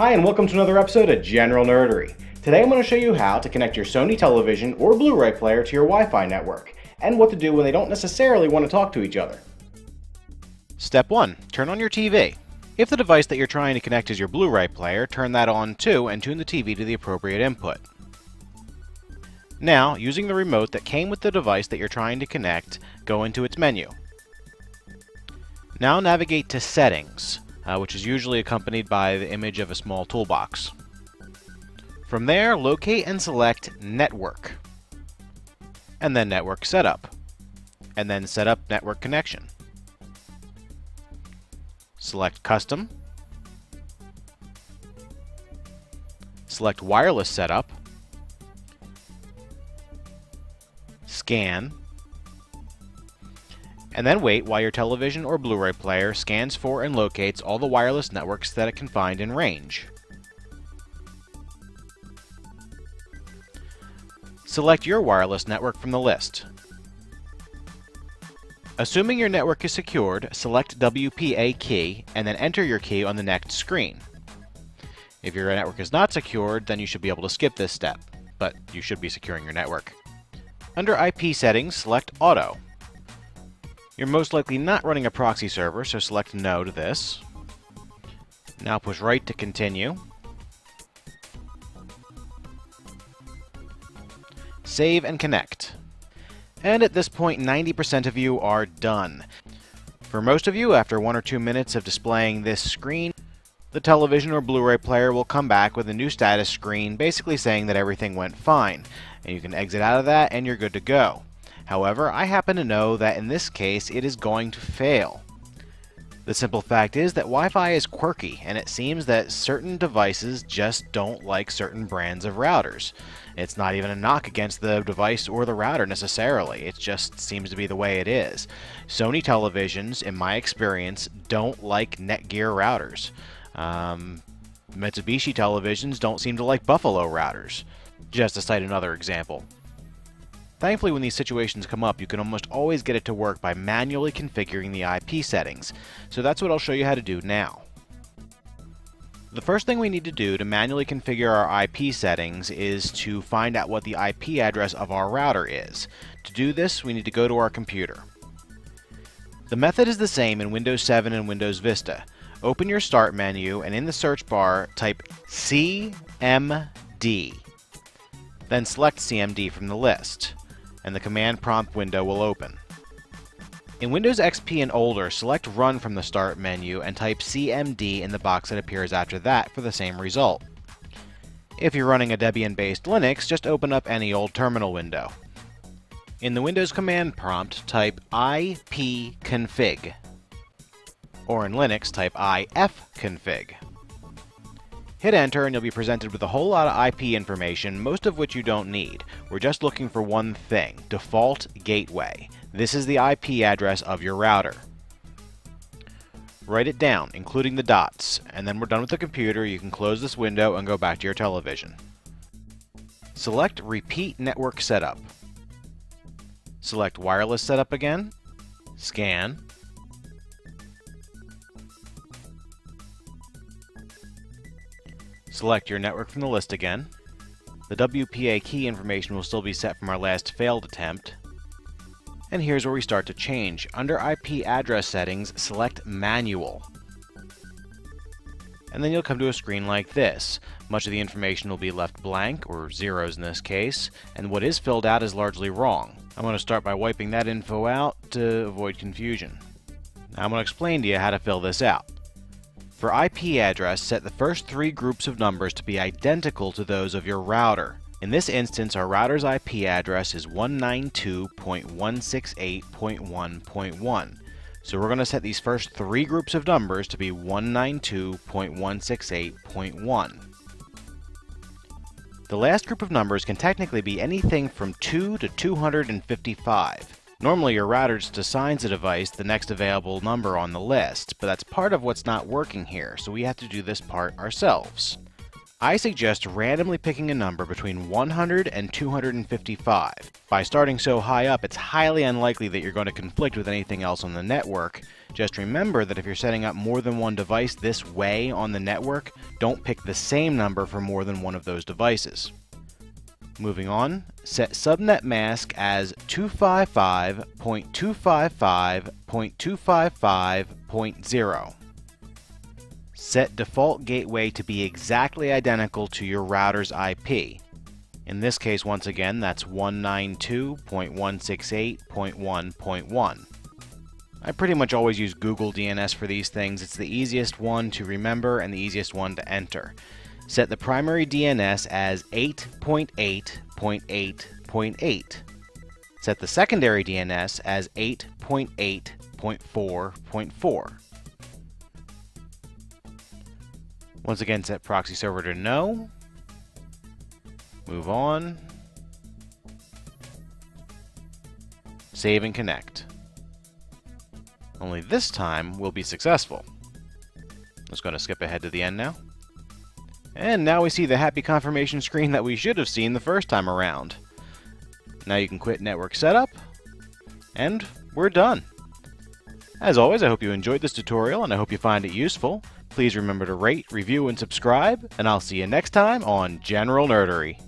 Hi, and welcome to another episode of General Nerdery. Today I'm going to show you how to connect your Sony television or Blu-ray player to your Wi-Fi network, and what to do when they don't necessarily want to talk to each other. Step 1. Turn on your TV. If the device that you're trying to connect is your Blu-ray player, turn that on too and tune the TV to the appropriate input. Now, using the remote that came with the device that you're trying to connect, go into its menu. Now navigate to Settings, which is usually accompanied by the image of a small toolbox. From there, locate and select Network, and then Network Setup, and then Set up Network Connection. Select Custom, select Wireless Setup, Scan, and then wait while your television or Blu-ray player scans for and locates all the wireless networks that it can find in range. Select your wireless network from the list. Assuming your network is secured, select WPA key and then enter your key on the next screen. If your network is not secured, then you should be able to skip this step, but you should be securing your network. Under IP settings, select Auto. You're most likely not running a proxy server, so select No to this. Now push right to continue. Save and connect. And at this point, 90% of you are done. For most of you, after 1 or 2 minutes of displaying this screen, the television or Blu-ray player will come back with a new status screen basically saying that everything went fine. And you can exit out of that and you're good to go. However, I happen to know that in this case it is going to fail. The simple fact is that Wi-Fi is quirky, and it seems that certain devices just don't like certain brands of routers. It's not even a knock against the device or the router necessarily, it just seems to be the way it is. Sony televisions, in my experience, don't like Netgear routers. Mitsubishi televisions don't seem to like Buffalo routers, just to cite another example. Thankfully, when these situations come up, you can almost always get it to work by manually configuring the IP settings, so that's what I'll show you how to do now. The first thing we need to do to manually configure our IP settings is to find out what the IP address of our router is. To do this, we need to go to our computer. The method is the same in Windows 7 and Windows Vista. Open your Start menu and in the search bar type CMD. Then select CMD from the list, and the command prompt window will open. In Windows XP and older, select Run from the Start menu and type CMD in the box that appears after that for the same result. If you're running a Debian-based Linux, just open up any old terminal window. In the Windows command prompt, type ipconfig, or in Linux, type ifconfig. Hit enter and you'll be presented with a whole lot of IP information, most of which you don't need. We're just looking for one thing: default gateway. This is the IP address of your router. Write it down, including the dots, and then we're done with the computer. You can close this window and go back to your television. Select Repeat Network Setup. Select Wireless Setup again. Scan. Select your network from the list again. The WPA key information will still be set from our last failed attempt. And here's where we start to change. Under IP address settings, select Manual. And then you'll come to a screen like this. Much of the information will be left blank, or zeros in this case, and what is filled out is largely wrong. I'm going to start by wiping that info out to avoid confusion. Now I'm going to explain to you how to fill this out. For IP address, set the first 3 groups of numbers to be identical to those of your router. In this instance, our router's IP address is 192.168.1.1. So we're going to set these first 3 groups of numbers to be 192.168.1. The last group of numbers can technically be anything from 2 to 255. Normally your router just assigns a device the next available number on the list, but that's part of what's not working here, so we have to do this part ourselves. I suggest randomly picking a number between 100 and 255. By starting so high up, it's highly unlikely that you're going to conflict with anything else on the network, Just remember that if you're setting up more than one device this way on the network, don't pick the same number for more than one of those devices. Moving on, set subnet mask as 255.255.255.0. Set default gateway to be exactly identical to your router's IP. In this case, once again, that's 192.168.1.1. I pretty much always use Google DNS for these things. It's the easiest one to remember and the easiest one to enter. Set the primary DNS as 8.8.8.8. Set the secondary DNS as 8.8.4.4. Once again, set proxy server to no. Move on. Save and connect. Only this time we'll be successful. Just going to skip ahead to the end now. And now we see the happy confirmation screen that we should have seen the first time around. Now you can quit network setup, and we're done. As always, I hope you enjoyed this tutorial, and I hope you find it useful. Please remember to rate, review, and subscribe, and I'll see you next time on General Nerdery.